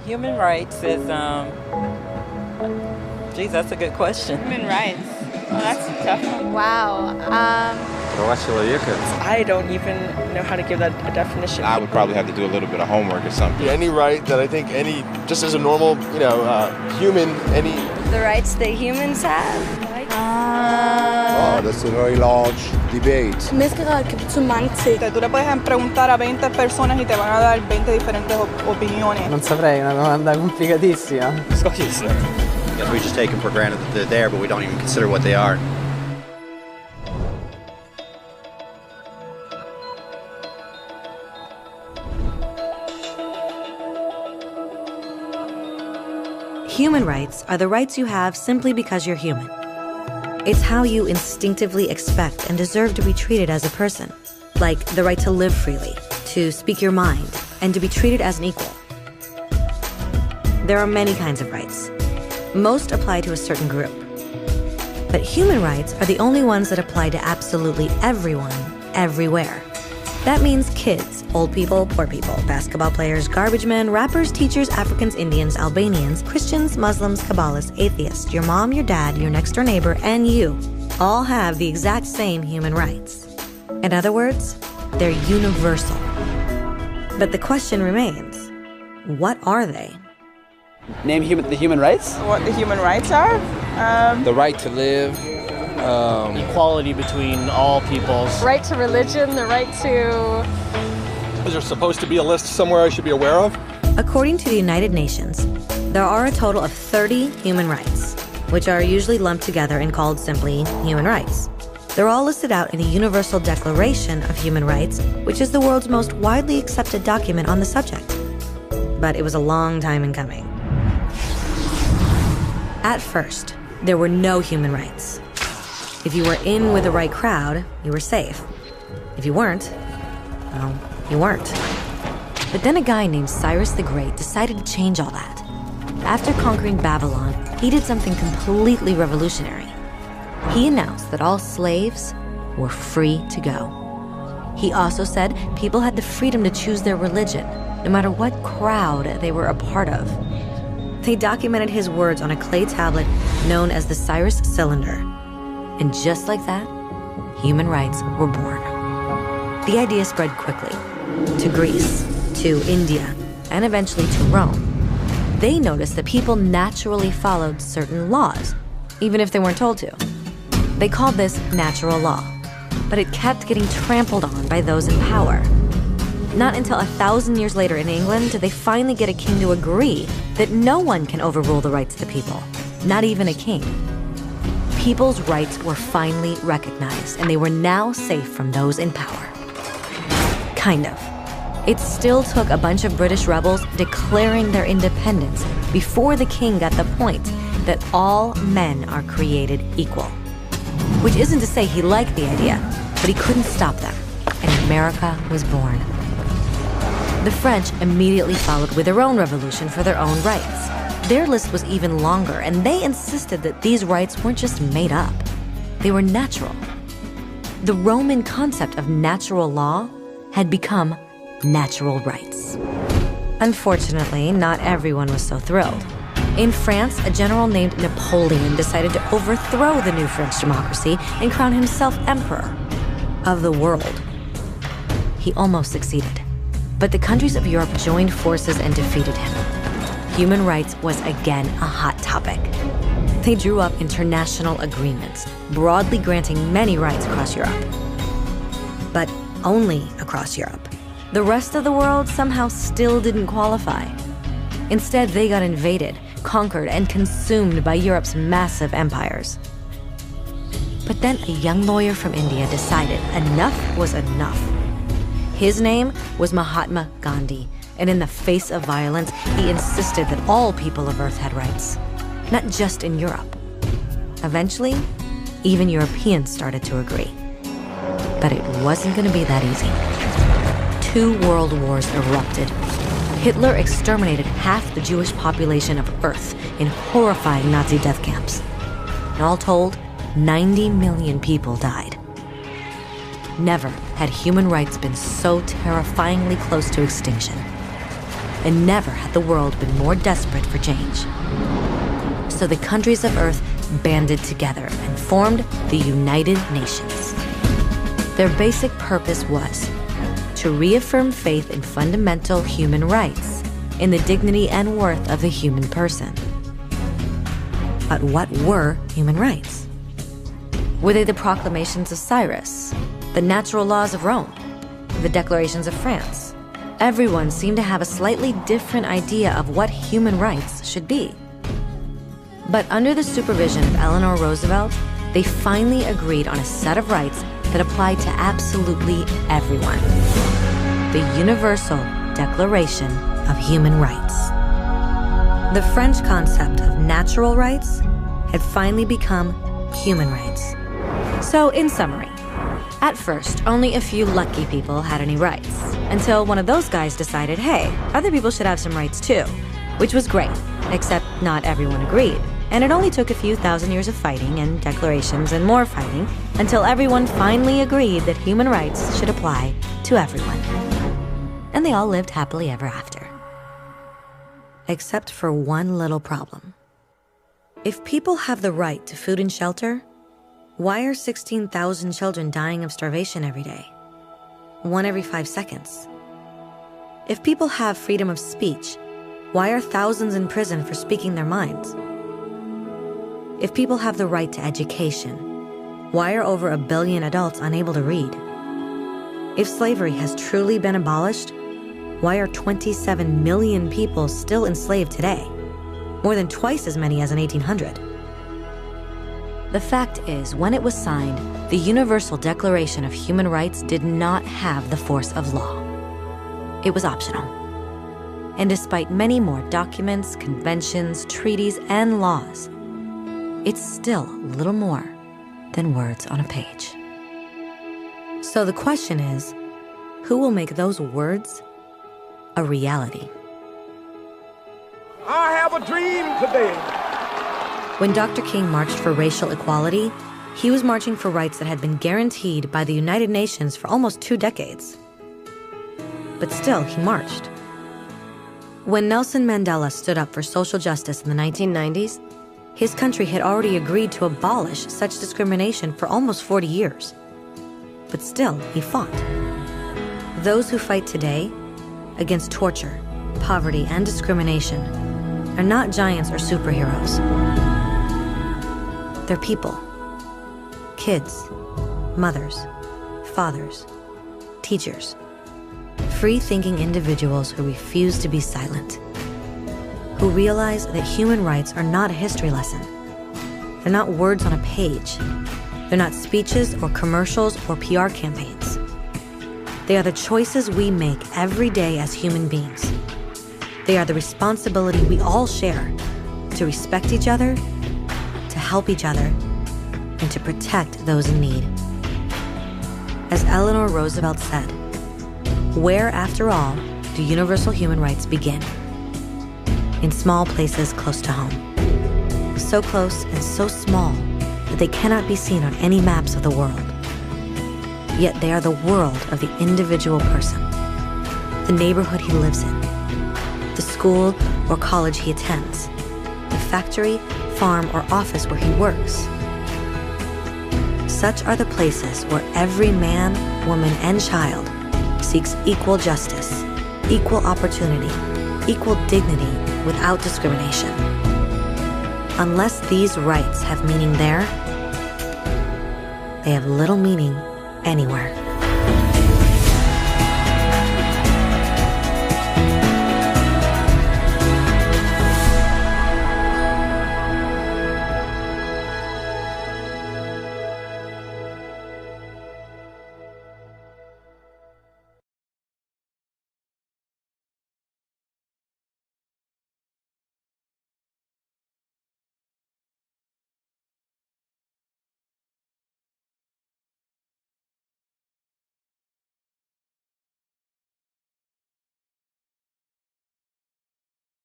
Human rights is, geez, that's a good question. Human rights. Oh, that's a tough one. Wow. I don't even know how to give that a definition. I would probably have to do a little bit of homework or something. Any right that I think just as a normal, human, The rights that humans have. Oh, that's a very large debate. Mezcla que zu mange ting. Tú le puedes preguntar a 20 personas y te van a dar 20 diferentes opiniones. Non saprei, una domanda complicatissima. Guess we just take them for granted that they're there, but we don't even consider what they are. Human rights are the rights you have simply because you're human. It's how you instinctively expect and deserve to be treated as a person, like the right to live freely, to speak your mind, and to be treated as an equal. There are many kinds of rights. Most apply to a certain group. But human rights are the only ones that apply to absolutely everyone, everywhere. That means kids, old people, poor people, basketball players, garbage men, rappers, teachers, Africans, Indians, Albanians, Christians, Muslims, Kabbalists, atheists, your mom, your dad, your next-door neighbor, and you all have the exact same human rights. In other words, they're universal. But the question remains, what are they? Name the human rights? What the human rights are? The right to live. Equality between all peoples. Right to religion, the right to... Is there supposed to be a list somewhere I should be aware of? According to the United Nations, there are a total of 30 human rights, which are usually lumped together and called simply human rights. They're all listed out in the Universal Declaration of Human Rights, which is the world's most widely accepted document on the subject. But it was a long time in coming. At first, there were no human rights. If you were in with the right crowd, you were safe. If you weren't, well, you weren't. But then a guy named Cyrus the Great decided to change all that. After conquering Babylon, he did something completely revolutionary. He announced that all slaves were free to go. He also said people had the freedom to choose their religion, no matter what crowd they were a part of. They documented his words on a clay tablet known as the Cyrus Cylinder. And just like that, human rights were born. The idea spread quickly to Greece, to India, and eventually to Rome. They noticed that people naturally followed certain laws, even if they weren't told to. They called this natural law, but it kept getting trampled on by those in power. Not until 1,000 years later in England did they finally get a king to agree that no one can overrule the rights of the people, not even a king. People's rights were finally recognized, and they were now safe from those in power. Kind of. It still took a bunch of British rebels declaring their independence before the king got the point that all men are created equal. Which isn't to say he liked the idea, but he couldn't stop them, and America was born. The French immediately followed with their own revolution for their own rights. Their list was even longer, and they insisted that these rights weren't just made up. They were natural. The Roman concept of natural law had become natural rights. Unfortunately, not everyone was so thrilled. In France, a general named Napoleon decided to overthrow the new French democracy and crown himself emperor of the world. He almost succeeded, but the countries of Europe joined forces and defeated him. Human rights was again a hot topic. They drew up international agreements, broadly granting many rights across Europe. But only across Europe. The rest of the world somehow still didn't qualify. Instead, they got invaded, conquered, and consumed by Europe's massive empires. But then a young lawyer from India decided enough was enough. His name was Mahatma Gandhi, and in the face of violence, he insisted that all people of Earth had rights, not just in Europe. Eventually, even Europeans started to agree. But it wasn't going to be that easy. 2 world wars erupted. Hitler exterminated half the Jewish population of Earth in horrifying Nazi death camps. And all told, 90 million people died. Never had human rights been so terrifyingly close to extinction. and never had the world been more desperate for change. So the countries of Earth banded together and formed the United Nations. Their basic purpose was to reaffirm faith in fundamental human rights, in the dignity and worth of the human person. But what were human rights? Were they the proclamations of Cyrus, the natural laws of Rome, the declarations of France? Everyone seemed to have a slightly different idea of what human rights should be. But under the supervision of Eleanor Roosevelt, they finally agreed on a set of rights that applied to absolutely everyone. The Universal Declaration of Human Rights. The French concept of natural rights had finally become human rights. So, in summary, at first, only a few lucky people had any rights, until one of those guys decided, hey, other people should have some rights too, which was great, except not everyone agreed. And it only took a few thousand years of fighting and declarations and more fighting until everyone finally agreed that human rights should apply to everyone. And they all lived happily ever after. Except for one little problem. If people have the right to food and shelter, why are 16,000 children dying of starvation every day? 1 every 5 seconds. If people have freedom of speech, why are thousands in prison for speaking their minds? If people have the right to education, why are over 1 billion adults unable to read? If slavery has truly been abolished, why are 27 million people still enslaved today? More than twice as many as in 1800. The fact is, when it was signed, the Universal Declaration of Human Rights did not have the force of law. It was optional. And despite many more documents, conventions, treaties, and laws, it's still little more than words on a page. So the question is, who will make those words a reality? I have a dream today. When Dr. King marched for racial equality, he was marching for rights that had been guaranteed by the United Nations for almost 2 decades. But still, he marched. When Nelson Mandela stood up for social justice in the 1990s, his country had already agreed to abolish such discrimination for almost 40 years. But still, he fought. Those who fight today against torture, poverty, and discrimination are not giants or superheroes. They're people. Kids, mothers, fathers, teachers. Free-thinking individuals who refuse to be silent. Who realize that human rights are not a history lesson. They're not words on a page. They're not speeches or commercials or PR campaigns. They are the choices we make every day as human beings. They are the responsibility we all share to respect each other, to help each other, and to protect those in need. As Eleanor Roosevelt said, where, after all, do universal human rights begin? In small places close to home. So close and so small that they cannot be seen on any maps of the world. Yet they are the world of the individual person, the neighborhood he lives in, the school or college he attends, the factory, farm, or office where he works. Such are the places where every man, woman, and child seeks equal justice, equal opportunity, equal dignity without discrimination. Unless these rights have meaning there, they have little meaning anywhere.